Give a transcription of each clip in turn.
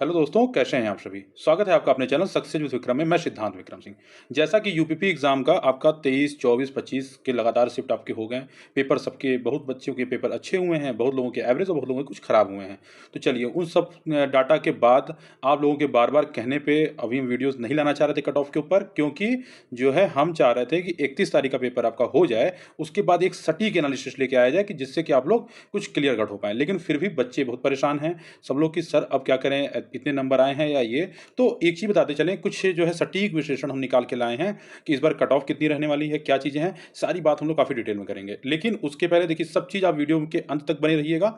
Hello दोस्तों, कैसे हैं आप सभी। स्वागत है आपका अपने चैनल सक्सेस विद विक्रम में। मैं सिद्धांत विक्रम सिंह। जैसा कि यूपीपी एग्जाम का आपका 23, 24, 25 के लगातार शिफ्ट आपके हो गए। पेपर सबके, बहुत बच्चों के पेपर अच्छे हुए हैं, बहुत लोगों के एवरेज और बहुत लोगों के कुछ खराब हुए हैं। तो चलिए उन सब डाटा के बाद आप लोगों के बार बार कहने पर अभी हम वीडियोज़ नहीं लाना चाह रहे थे कट ऑफ के ऊपर, क्योंकि जो है हम चाह रहे थे कि 31 तारीख का पेपर आपका हो जाए, उसके बाद एक सटीक एनालिसिस लेके आया जाए कि जिससे कि आप लोग कुछ क्लियर कट हो पाए। लेकिन फिर भी बच्चे बहुत परेशान हैं सब लोग कि सर अब क्या करें, इतने नंबर आए हैं या ये। तो एक चीज़ बताते चलें, कुछ जो है सटीक विश्लेषण हम निकाल के लाए हैं कि इस बार कट ऑफ कितनी रहने वाली है, क्या चीज़ें हैं, सारी बात हम लोग काफ़ी डिटेल में करेंगे। लेकिन उसके पहले देखिए, सब चीज़ आप वीडियो के अंत तक बने रहिएगा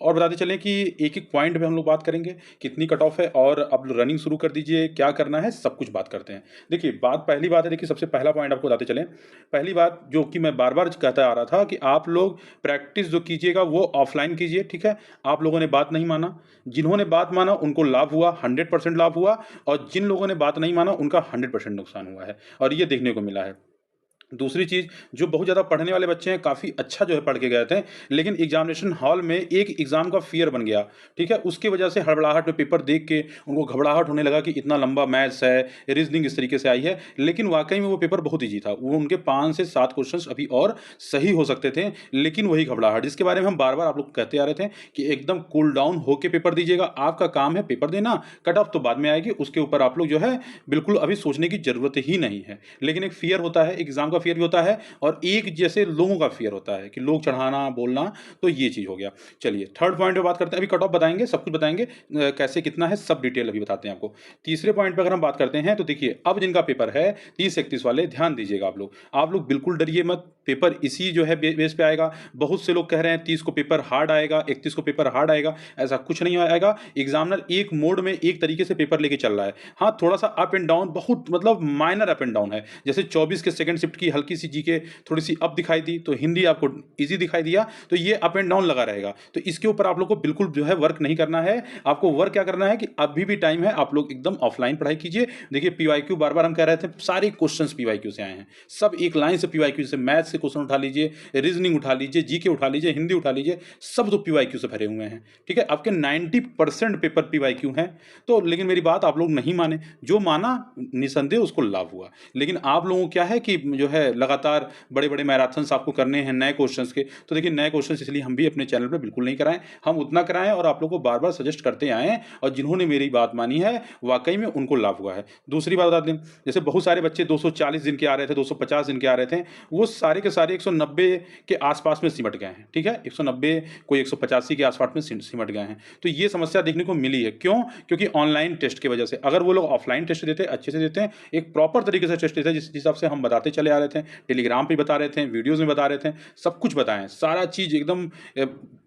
और बताते चलें कि एक-एक पॉइंट पे हम लोग बात करेंगे, कितनी कट ऑफ है और अब रनिंग शुरू कर दीजिए, क्या करना है, सब कुछ बात करते हैं। देखिए, पहली बात है, देखिए सबसे पहला पॉइंट आपको बताते चलें। पहली बात जो कि मैं बार-बार कहता आ रहा था कि आप लोग प्रैक्टिस जो कीजिएगा वो ऑफ़लाइन कीजिए, ठीक है? आप लोगों ने बात नहीं माना, जिन्होंने बात माना उनको लाभ हुआ, 100% लाभ हुआ, और जिन लोगों ने बात नहीं माना उनका 100% नुकसान हुआ है, और ये देखने को मिला है। दूसरी चीज़, जो बहुत ज़्यादा पढ़ने वाले बच्चे हैं, काफ़ी अच्छा जो है पढ़ के गए थे, लेकिन एग्ज़ामिनेशन हॉल में एक एग्ज़ाम का फ़ियर बन गया, ठीक है? उसकी वजह से हड़बड़ाहट में पेपर देख के उनको घबराहट होने लगा कि इतना लंबा मैथ्स है, रीज़निंग इस तरीके से आई है, लेकिन वाक़ई में वो पेपर बहुत ईज़ी था। वो उनके 5 से 7 क्वेश्चंस अभी और सही हो सकते थे, लेकिन वही घबराहट जिसके बारे में हम बार-बार आप लोग कहते आ रहे थे कि एकदम कूल डाउन होके पेपर दीजिएगा। आपका काम है पेपर देना, कट ऑफ तो बाद में आएगी, उसके ऊपर आप लोग जो है बिल्कुल अभी सोचने की ज़रूरत ही नहीं है। लेकिन एक फ़ियर होता है, एग्ज़ाम का फ़ियर भी होता है, और एक जैसे लोगों का फ़ियर होता है कि लोग चढ़ाना, बोलना, तो ये चीज़ हो गया। चलिए थर्ड पॉइंट पे बात करते हैं। अभी कट ऑफ बताएँगे, सब कुछ बताएँगे, कैसे कितना है सब डिटेल अभी बताते हैं आपको। तीसरे पॉइंट पे अगर हम बात करते हैं तो देखिए, अब जिनका पेपर है 30-31 वाले, ध्यान दीजिएगा आप लोग। आप लोग बिल्कुल डरिए मत, पेपर इसी जो है बेस पे आएगा। बहुत से लोग कह रहे हैं 30 को पेपर हार्ड आएगा, 31 को पेपर हार्ड आएगा, ऐसा कुछ नहीं आएगा। एग्ज़ामिनर एक मोड में एक तरीके से पेपर लेके चल रहा है। हाँ, थोड़ा-सा अप एंड डाउन, बहुत मतलब माइनर अप एंड डाउन है। जैसे 24 के सेकंड शिफ्ट की हल्की-सी जीके थोड़ी-सी अप दिखाई दी, तो हिंदी आपको ईज़ी दिखाई दिया, तो ये अप एंड डाउन लगा रहेगा। तो इसके ऊपर आप लोग को बिल्कुल जो है वर्क नहीं करना है। आपको वर्क क्या करना है कि अभी भी टाइम है, आप लोग एकदम ऑफलाइन पढ़ाई कीजिए। देखिए, पीवाईक्यू बार-बार हम कह रहे थे, सारे क्वेश्चंस पीवाईक्यू से आए हैं। सब एक लाइन से पीवाईक्यू से, मैथ से क्वेश्चन उठा लीजिए, रीजनिंग उठा लीजिए, जीके उठा लीजिए, हिंदी उठा लीजिए, सब तो पीवाईक्यू से भरे हुए हैं। ठीक है? आपके 90% पेपर पीवाईक्यू हैं। तो लेकिन मेरी बात आप लोग नहीं माने, जो माना निसंदेह उसको लाभ हुआ। लेकिन आप लोगों को क्या है कि जो है लगातार बड़े-बड़े मैराथन्स आपको करने हैं नए क्वेश्चंस के। तो देखिए, नए क्वेश्चंस इसलिए हम भी अपने चैनल पे बिल्कुल नहीं कराएँ। हम उतना कराएँ और आप लोगों को बार-बार सजेस्ट करते आएँ, और जिन्होंने मेरी बात मानी है, वाक़ई में उनको लाभ हुआ है। दूसरी बात बता दें, जैसे बहुत सारे बच्चे 240 दिन के आ रहे थे, 250 दिन के आ रहे थे, वो सारे के सारे 190 के आस-पास में सिमट गए हैं। ठीक है? 190, कोई 185 के आस-पास में सिमट गए हैं। तो ये समस्या देखने को मिली है। क्यों? क्योंकि ऑनलाइन टेस्ट की वजह से। अगर वो लोग ऑफलाइन टेस्ट देते, अच्छे से देते हैं, एक प्रॉपर तरीके से टेस्ट देते, जिस हिसाब से हम बताते चले आ रहे थे, टेलीग्राम पे बता रहे थे, वीडियोज़ में बता रहे थे, सब कुछ बताएँ, सारा चीज़ एकदम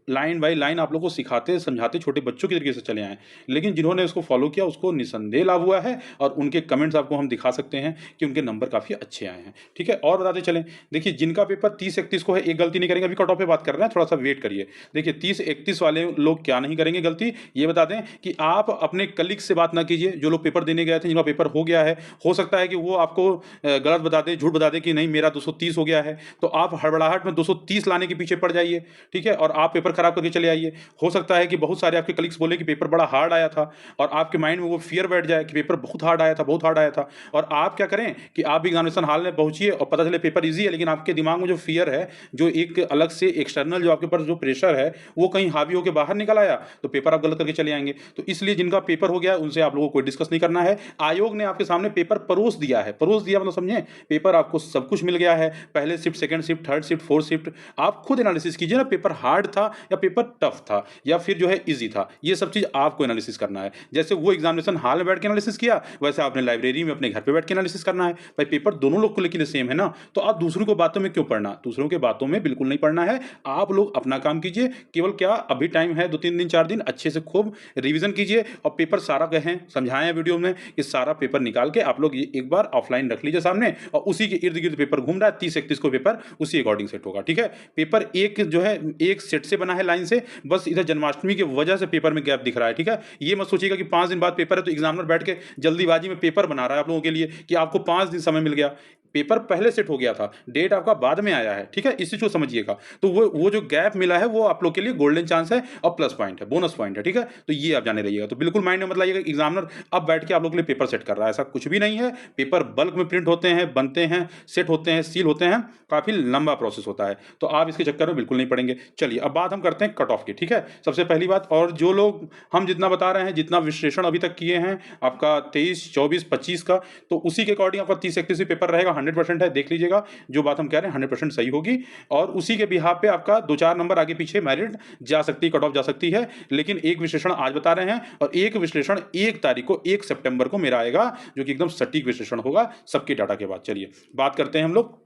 लाइन बाय लाइन आप लोगों को सिखाते, समझाते, छोटे बच्चों के तरीके से चले आएँ। लेकिन जिन्होंने उसको फ़ॉलो किया, उसको निसंदेह लाभ हुआ है, और उनके कमेंट्स आपको हम दिखा सकते हैं कि उनके नंबर काफ़ी अच्छे आए हैं। ठीक है? और बताते चलें, देखिए जिनका पेपर 30-31 को है, एक गलती नहीं करेंगे, अभी कट ऑफ पे बात कर रहे हैं, थोड़ा-सा वेट करिए। देखिए 30-31 वाले लोग क्या नहीं करेंगे गलती, ये बता दें कि आप अपने कलीग्स से बात ना कीजिए, जो लोग पेपर देने गए थे, जिनका पेपर हो गया है। हो सकता है कि वो आपको गलत बता दें, झूठ बता दें कि नहीं मेरा 230 हो गया है, तो आप हड़बड़ाहट में 230 लाने के पीछे पड़ जाइए, ठीक है? और आप पेपर खराब करके चले आइए। हो सकता है कि बहुत सारे आपके कलीग्स बोले कि पेपर बड़ा हार्ड आया था, और आपके माइंड में वो फ़ियर बैठ जाए कि पेपर बहुत हार्ड आया था, बहुत हार्ड आया था, और आप क्या करें कि आप भी एग्ज़ामिनेशन हॉल में पहुँचिए और पता चले पेपर ईज़ी है, लेकिन आपके दिमाग में जो फ़ियर है, जो एक अलग से एक्सटर्नल जो आपके ऊपर जो प्रेशर है, वो कहीं हावी होके बाहर निकल आया, तो पेपर आप गलत करके चले आएँगे। तो इसलिए जिनका पेपर हो गया है, उनसे आप लोगों को कोई डिस्कस नहीं करना है। आयोग ने आपके सामने पेपर परोस दिया है, परोस दिया मतलब समझे, पेपर आपको सब कुछ मिल गया है, पहले shift, second shift, third shift, fourth shift. आप खुद एनालिसिस कीजिए ना, पेपर हार्ड था या पेपर टफ था या फिर जो है ईज़ी था। ये सब चीज़ आपको एनालिसिस करना है। जैसे वो एग्ज़ामिनेशन हॉल में बैठ के एनालिसिस किया, वैसे आपने लाइब्रेरी में अपने घर पे बैठ के एनालिसिस करना है। भाई पेपर दोनों लोग को लेकिन सेम है ना, तो आप दूसरों की बातों में क्यों पढ़ना? दूसरों की बातों में बिल्कुल नहीं पढ़ना है। आप लोग अपना काम कीजिए, केवल क्या अभी टाइम है 2-3 दिन, 4 दिन, अच्छे से खूब रिवीजन कीजिए, और पेपर सारा कहें समझाएँ वीडियो में कि सारा पेपर निकाल के आप लोग ये एक बार ऑफलाइन रख लीजिए सामने, और उसी के इर्द-गिर्द पेपर घूम रहा है, 30-31 को पेपर उसी अकॉर्डिंग सेट होगा, ठीक है? पेपर एक जो है एक सेट से बना है लाइन से, बस इधर जन्माष्टमी की वजह से पेपर में गैप दिख रहा है, ठीक है? ये मत सोचिएगा कि 5 दिन बाद पेपर है तो एग्जामिनर बैठ के जल्दीबाजी में पेपर बना रहा है आप लोगों के लिए कि आपको 5 दिन समय मिल गया। पेपर पहले सेट हो गया था, डेट आपका बाद में आया है, ठीक है, इस चीज को समझिएगा। तो वो जो गैप मिला है वो आप लोग के लिए गोल्डन चांस है और प्लस पॉइंट है, बोनस पॉइंट है, ठीक है। तो ये आप जाने रहिएगा। तो बिल्कुल माइंड में मत लाइएगा एग्जामिनर अब बैठ के आप लोग के लिए पेपर सेट कर रहा है, ऐसा कुछ भी नहीं है। पेपर बल्क में प्रिंट होते हैं, बनते हैं, सेट होते हैं, सील होते हैं, काफी लंबा प्रोसेस होता है। तो आप इसके चक्कर में बिल्कुल नहीं पड़ेंगे। चलिए अब बात हम करते हैं कट ऑफ की, ठीक है। सबसे पहली बात, और जो लोग हम जितना बता रहे हैं, जितना विश्लेषण अभी तक किए हैं आपका 23, 24, 25 का, तो उसी के अकॉर्डिंग आपका 30-31 पेपर रहेगा। 100% है, देख लीजिएगा जो बात हम कह रहे हैं 100% सही होगी। और उसी के बिहाफ पे आपका 2-4 नंबर आगे पीछे मेरिट जा सकती है, कट ऑफ जा सकती है। लेकिन एक विश्लेषण आज बता रहे हैं और एक विश्लेषण 1 तारीख को 1 सितंबर को मेरा आएगा, जो कि एकदम सटीक विश्लेषण होगा सबके डाटा के बाद। चलिए बात करते हैं हम लोग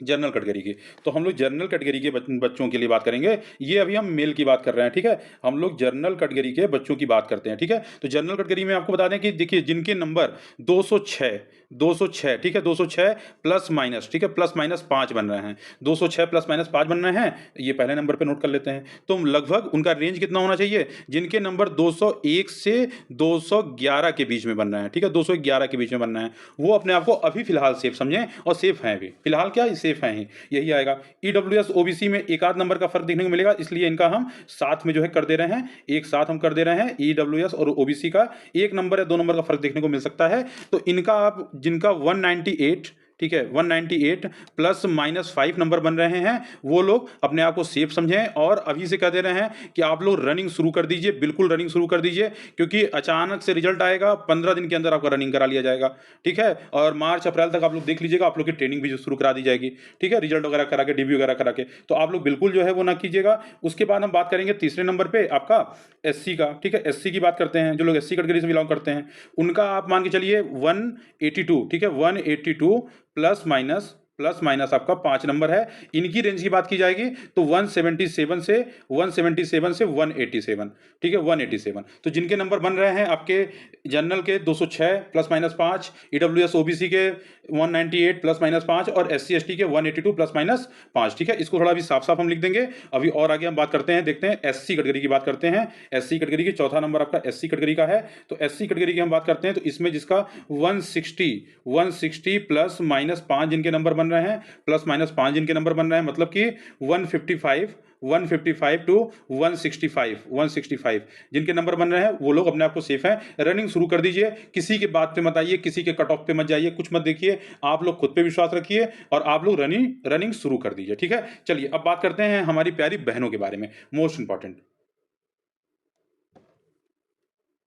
जनरल कैटेगरी की। तो हम लोग जनरल कैटेगरी के बच्चों के लिए बात करेंगे। ये अभी हम मेल की बात कर रहे हैं, ठीक है। हम लोग जनरल कैटेगरी के बच्चों की बात करते हैं, ठीक है। तो जनरल कैटेगरी में आपको बता दें कि देखिए जिनके नंबर 206, ठीक है, 206 प्लस माइनस, ठीक है, प्लस माइनस 5 बन रहे हैं, 206 प्लस माइनस 5 बन रहे हैं, ये पहले नंबर पे नोट कर लेते हैं। तो लगभग उनका रेंज कितना होना चाहिए, जिनके नंबर 201 से 211 के बीच में बन रहे हैं, ठीक है, 211 के बीच में बन रहे हैं, वो अपने आप को अभी फिलहाल सेफ समझें और सेफ हैं। अभी फिलहाल क्या सेफ हैं ही, यही आएगा। ईडब्ल्यूएस ओबीसी में एक आध नंबर का फर्क देखने को मिलेगा, इसलिए इनका हम साथ में जो है कर दे रहे हैं, एक साथ हम कर दे रहे हैं। ईडब्ल्यूएस और ओबीसी का 1 नंबर या 2 नंबर का फर्क देखने को मिल सकता है। तो इनका आप जिनका 198, ठीक है, 198 प्लस माइनस 5 नंबर बन रहे हैं, वो लोग अपने आप को सेफ समझें। और अभी से कह दे रहे हैं कि आप लोग रनिंग शुरू कर दीजिए, बिल्कुल रनिंग शुरू कर दीजिए, क्योंकि अचानक से रिजल्ट आएगा, 15 दिन के अंदर आपका रनिंग करा लिया जाएगा, ठीक है। और मार्च अप्रैल तक आप लोग देख लीजिएगा, आप लोग की ट्रेनिंग भी शुरू करा दी जाएगी, ठीक है, रिजल्ट वगैरह करा के, डिब्यू वगैरह करा के। तो आप लोग बिल्कुल जो है वो ना कीजिएगा। उसके बाद हम बात करेंगे तीसरे नंबर पे आपका एससी का, ठीक है। एससी की बात करते हैं, जो लोग एससी कैटेगरी से बिलोंग करते हैं, उनका आप मान के चलिए 182, ठीक है, 182 प्लस माइनस आपका 5 नंबर है। इनकी रेंज की बात की जाएगी तो 177 से 187, ठीक है, 187। तो जिनके नंबर बन रहे हैं आपके जनरल के 206 प्लस माइनस 5, ईडब्ल्यूएस ओबीसी के 198 प्लस माइनस 5 और एससी एसटी के 182 प्लस माइनस 5, ठीक है। इसको थोड़ा अभी साफ साफ हम लिख देंगे। अभी और आगे हम बात करते हैं, देखते हैं एससी कैटेगरी की बात करते हैं। एससी कैटेगरी की चौथा नंबर आपका एससी कैटेगरी का है। तो एससी कैटेगरी की हम बात करते हैं, तो इसमें जिसका 160 प्लस माइनस 5 जिनके नंबर बन रहे हैं, प्लस माइनस 5 जिनके नंबर बन रहे हैं, मतलब कि 155 टू 165 जिनके नंबर बन रहे हैं, वो लोग अपने आप को सेफ हैं। रनिंग शुरू कर दीजिए, किसी के बात पे मत आइए, किसी के कट ऑफ पे मत जाइए, कुछ मत देखिए, आप लोग खुद पे विश्वास रखिए और आप लोग रनिंग शुरू कर दीजिए, ठीक है। चलिए अब बात करते हैं हमारी प्यारी बहनों के बारे में, मोस्ट इंपॉर्टेंट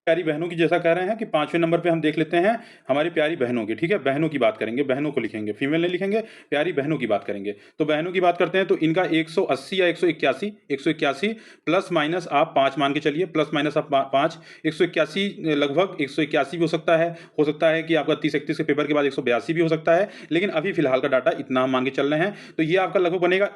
प्यारी बहनों की। जैसा कह रहे हैं कि 5वें नंबर पे हम देख लेते हैं हमारी प्यारी बहनों की, ठीक है। बहनों की बात करेंगे, बहनों को लिखेंगे, फीमेल नहीं लिखेंगे, प्यारी बहनों की बात करेंगे। तो बहनों की बात करते हैं, तो इनका 180 या 181 प्लस माइनस आप 5 मान के चलिए, प्लस माइनस आप 5, 181 लगभग 181 भी हो सकता है कि आपका 30-31 के पेपर के बाद 182 भी हो सकता है, लेकिन अभी फिलहाल का डाटा इतना हम मान के चल रहे हैं। तो ये आपका लगभग बनेगा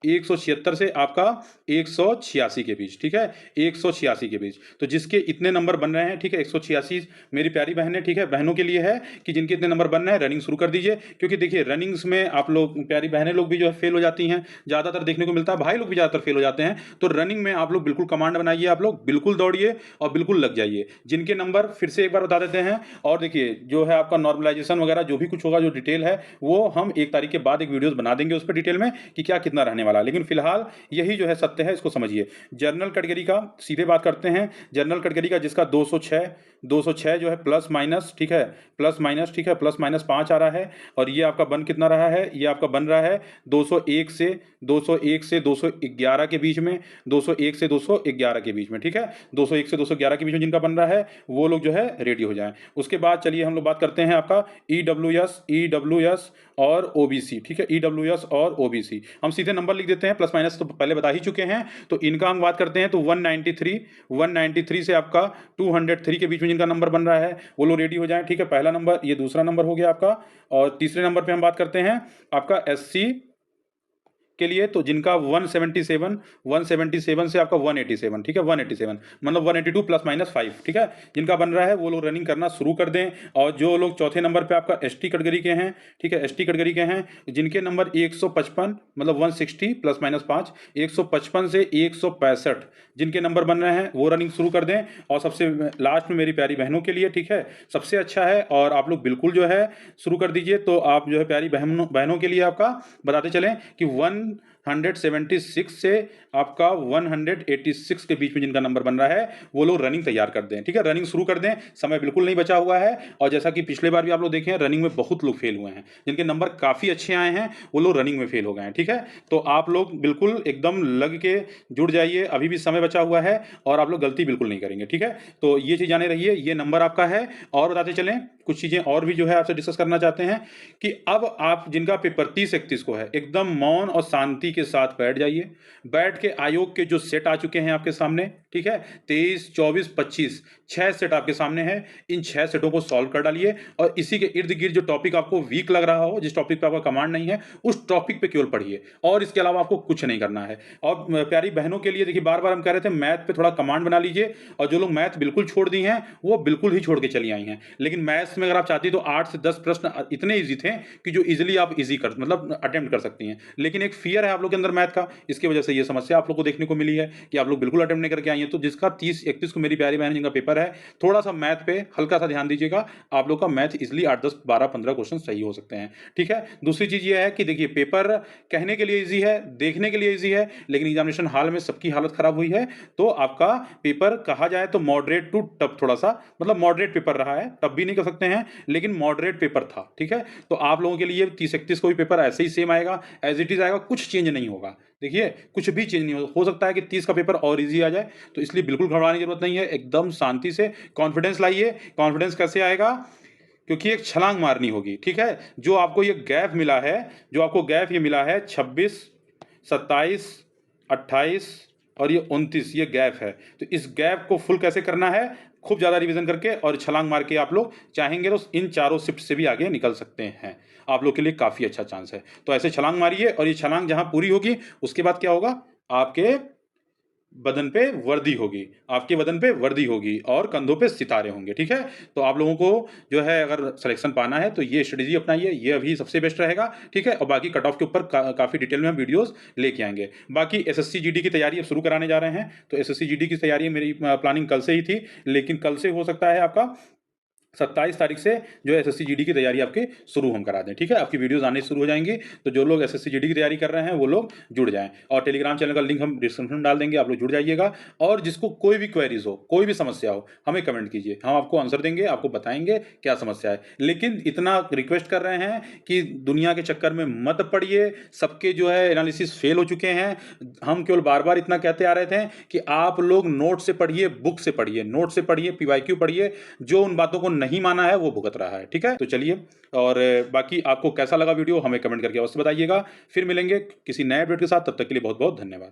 176 से आपका 186 के बीच, ठीक है, 186 के बीच। तो जिसके इतने नंबर बन रहे हैं, ठीक है, 186 मेरी प्यारी बहन है, ठीक है, बहनों के लिए है कि जिनके इतने नंबर बन रहे हैं, रनिंग शुरू कर दीजिए। क्योंकि देखिए रनिंग्स में आप लोग प्यारी बहनें लोग भी जो है फेल हो जाती हैं, ज़्यादातर देखने को मिलता है, भाई लोग भी ज़्यादातर फेल हो जाते हैं। तो रनिंग में आप लोग बिल्कुल कमांड बनाइए, आप लोग बिल्कुल दौड़िए और बिल्कुल लग जाइए। जिनके नंबर फिर से एक बार बता देते हैं, और देखिए जो है आपका नॉर्मलाइजेशन वगैरह जो भी कुछ होगा, जो डिटेल है, वो हम 1 तारीख के बाद एक वीडियोस बना देंगे उस पर डिटेल में कि क्या कितना रहने वाला है। लेकिन फिलहाल यही जो है सत्य है, इसको समझिए। जनरल कैटेगरी का सीधे बात करते हैं। जनरल कैटेगरी का जिसका 206 जो है प्लस माइनस, ठीक है, प्लस माइनस, ठीक है, प्लस माइनस 5 आ रहा है। और ये आपका बन कितना रहा है, ये आपका बन रहा है 201 से 211 के बीच में, 201 से 211 के बीच में, ठीक है, 201 से 211 के बीच में जिनका बन रहा है, वो लोग जो है रेडी हो जाएं। उसके बाद चलिए हम लोग बात करते हैं आपका ईडब्ल्यूएस और ओबीसी, ठीक है, ईडब्ल्यूएस और ओबीसी। हम सीधे नंबर लिख देते हैं, प्लस माइनस तो पहले बता ही चुके हैं। तो इनका हम बात करते हैं, तो 193 से आपका 203 के बीच में जिनका नंबर बन रहा है, वो लोग रेडी हो जाएं, ठीक है। पहला नंबर, ये दूसरा नंबर हो गया आपका। और तीसरे नंबर पे हम बात करते हैं आपका के लिए, तो जिनका 177 से आपका 187, ठीक है, 187 मतलब 182 प्लस माइनस 5, ठीक है, जिनका बन रहा है वो लोग रनिंग करना शुरू कर दें। और जो लोग चौथे नंबर पे आपका एसटी कैटेगरी के हैं, ठीक है, एसटी कैटेगरी के हैं, जिनके नंबर 155 मतलब 160 प्लस माइनस 5, 155 से 165 जिनके नंबर बन रहे हैं वो रनिंग शुरू कर दें। और सबसे लास्ट में मेरी प्यारी बहनों के लिए, ठीक है, सबसे अच्छा है और आप लोग बिल्कुल जो है शुरू कर दीजिए। तो आप जो है प्यारी बहनों के लिए आपका बताते चलें कि 176 से आपका 186 के बीच में जिनका नंबर बन रहा है वो लोग रनिंग तैयार कर दें, ठीक है, रनिंग शुरू कर दें, समय बिल्कुल नहीं बचा हुआ है। और जैसा कि पिछले बार भी आप लोग देखे हैं, रनिंग में बहुत लोग फेल हुए हैं, जिनके नंबर काफ़ी अच्छे आए हैं वो लोग रनिंग में फेल हो गए हैं, ठीक है। तो आप लोग बिल्कुल एकदम लग के जुड़ जाइए, अभी भी समय बचा हुआ है और आप लोग गलती बिल्कुल नहीं करेंगे, ठीक है। तो ये चीज़ जाने रहिए, ये नंबर आपका है। और बताते चलें कुछ चीज़ें और भी जो है आपसे डिस्कस करना चाहते हैं कि अब आप जिनका पेपर 30-31 को है, एकदम मौन और शांति के साथ बैठ जाइए। बैठ के आयोग के जो सेट आ चुके हैं आपके सामने, ठीक है, 23, 24, 25 6 सेट आपके सामने हैं। इन 6 सेटों को सॉल्व कर डालिए और इसी के इर्द गिर्द जो टॉपिक आपको वीक लग रहा हो, जिस टॉपिक पे आपका कमांड नहीं है, उस टॉपिक पे केवल पढ़िए और इसके अलावा आपको कुछ नहीं करना है। और प्यारी बहनों के लिए देखिए, बार बार हम कह रहे थे मैथ पे थोड़ा कमांड बना लीजिए। और जो लोग मैथ बिल्कुल छोड़ दी हैं वो बिल्कुल ही छोड़ के चली आई हैं। लेकिन मैथ्स में अगर आप चाहती तो 8 से 10 प्रश्न इतने ईजी थे कि जो इजीली आप इजी कर मतलब अटेम्प्ट कर सकती हैं। लेकिन एक फियर है आप लोग के अंदर मैथ का, इसकी वजह से ये समस्या आप लोग को देखने को मिली है कि आप लोग बिल्कुल अटेम्प्ट नहीं करके आई हैं। तो जिसका 30-31 को मेरी प्यारी बहन जिनका पेपर है, थोड़ा सा मैथ पे हल्का सा ध्यान दीजिएगा। आप लोग का मैथ इजिली 8, 10, 12, 15 क्वेश्चन सही हो सकते हैं, ठीक है। दूसरी चीज ये है कि देखिए, पेपर कहने के लिए इजी है, देखने के लिए इजी है, लेकिन एग्जामिनेशन हॉल में सबकी हालत खराब हुई है। तो आपका पेपर कहा जाए तो मॉडरेट टू टफ, थोड़ा सा मतलब मॉडरेट पेपर रहा है, टफ भी नहीं कर सकते हैं लेकिन मॉडरेट पेपर था, ठीक है। तो आप लोगों के लिए 30-31 को भी पेपर ऐसे ही सेम आएगा, एज इट इज आएगा, कुछ चेंज नहीं होगा। देखिए, कुछ भी चेंज नहीं हो सकता है कि 30 का पेपर और इजी आ जाए। तो इसलिए बिल्कुल घबराने की जरूरत नहीं है, एकदम शांति से कॉन्फिडेंस लाइए। कॉन्फिडेंस कैसे आएगा? क्योंकि एक छलांग मारनी होगी, ठीक है। जो आपको ये गैप मिला है, जो आपको गैप ये मिला है 26, 27, 28 और ये 29, ये गैप है। तो इस गैप को फुल कैसे करना है? खूब ज़्यादा रिवीजन करके और छलांग मार के आप लोग चाहेंगे तो इन चारों शिफ्ट से भी आगे निकल सकते हैं। आप लोग के लिए काफ़ी अच्छा चांस है। तो ऐसे छलांग मारिए और ये छलांग जहाँ पूरी होगी उसके बाद क्या होगा? आपके बदन पे वर्दी होगी, आपके बदन पे वर्दी होगी और कंधों पे सितारे होंगे, ठीक है। तो आप लोगों को जो है अगर सिलेक्शन पाना है तो ये स्ट्रेटजी अपनाइए, ये अभी सबसे बेस्ट रहेगा, ठीक है। और बाकी कट ऑफ के ऊपर काफ़ी डिटेल में हम वीडियोस लेके आएंगे। बाकी एसएससी जीडी की तैयारी अब शुरू कराने जा रहे हैं। तो एसएससी जीडी की तैयारी मेरी प्लानिंग कल से ही थी, लेकिन कल से हो सकता है आपका 27 तारीख से जो है एसएससी जीडी की तैयारी आपके शुरू हम करा दें, ठीक है। आपकी वीडियोस आने शुरू हो जाएंगी। तो जो लोग एसएससी जीडी की तैयारी कर रहे हैं वो लोग जुड़ जाएं। और टेलीग्राम चैनल का लिंक हम डिस्क्रिप्शन में डाल देंगे, आप लोग जुड़ जाइएगा। और जिसको कोई भी क्वेरीज हो, कोई भी समस्या हो, हमें कमेंट कीजिए, हम आपको आंसर देंगे, आपको बताएंगे क्या समस्या है। लेकिन इतना रिक्वेस्ट कर रहे हैं कि दुनिया के चक्कर में मत पड़िए, सबके जो है एनालिसिस फेल हो चुके हैं। हम केवल बार बार इतना कहते आ रहे थे कि आप लोग नोट से पढ़िए, बुक से पढ़िए, नोट से पढ़िए, पीवाईक्यू पढ़िए। जो उन बातों को नहीं माना है वो भुगत रहा है, ठीक है। तो चलिए, और बाकी आपको कैसा लगा वीडियो हमें कमेंट करके अवश्य बताइएगा। फिर मिलेंगे किसी नए अपडेट के साथ, तब तक के लिए बहुत बहुत धन्यवाद।